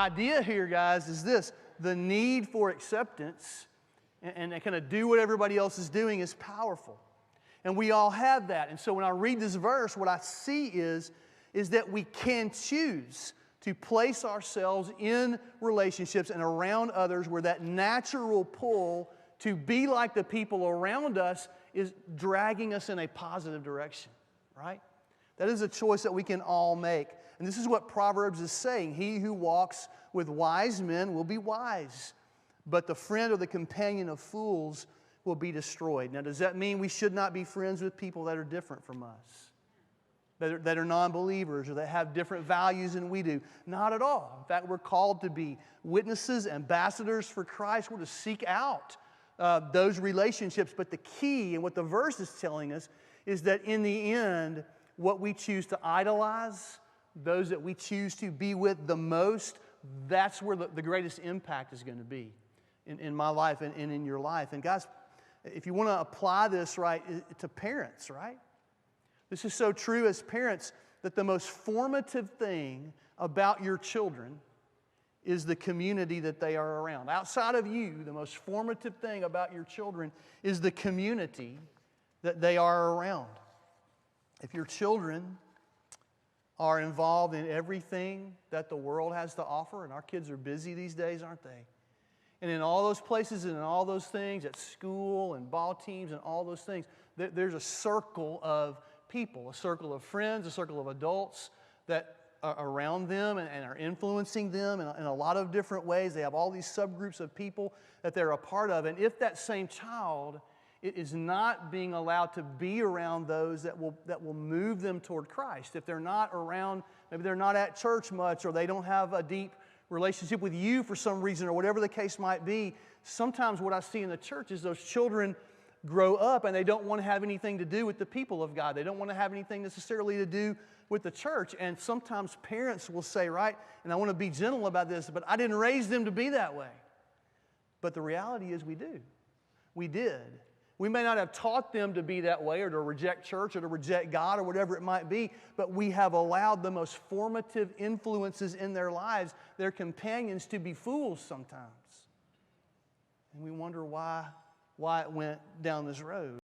idea here, guys, is this. The need for acceptance and kind of do what everybody else is doing is powerful. And we all have that. And so when I read this verse, what I see is that we can choose to place ourselves in relationships and around others where that natural pull to be like the people around us is dragging us in a positive direction, right? That is a choice that we can all make. And this is what Proverbs is saying. He who walks with wise men will be wise, but the friend or the companion of fools will be destroyed. Now, does that mean we should not be friends with people that are different from us? That are non-believers or that have different values than we do? Not at all. In fact, we're called to be witnesses, ambassadors for Christ. We're to seek out those relationships. But the key, and what the verse is telling us, is that in the end, what we choose to idolize, those that we choose to be with the most, that's where the greatest impact is going to be in my life and in your life. And guys, if you want to apply this right to parents, right? This is so true as parents that the most formative thing about your children is the community that they are around. Outside of you, the most formative thing about your children is the community that they are around. If your children are involved in everything that the world has to offer, and our kids are busy these days, aren't they? And in all those places and in all those things, at school and ball teams and all those things, there's a circle of people, a circle of friends, a circle of adults that are around them and are influencing them in a lot of different ways. They have all these subgroups of people that they're a part of. And if that same child is not being allowed to be around those that will move them toward Christ, if they're not around, maybe they're not at church much, or they don't have a deep relationship with you for some reason, or whatever the case might be, sometimes what I see in the church is those children grow up and they don't want to have anything to do with the people of God. They don't want to have anything necessarily to do with the church. And sometimes parents will say, right, and I want to be gentle about this, but I didn't raise them to be that way. But the reality is we do. We did. We may not have taught them to be that way or to reject church or to reject God or whatever it might be, but we have allowed the most formative influences in their lives, their companions, to be fools sometimes. And we wonder why it went down this road.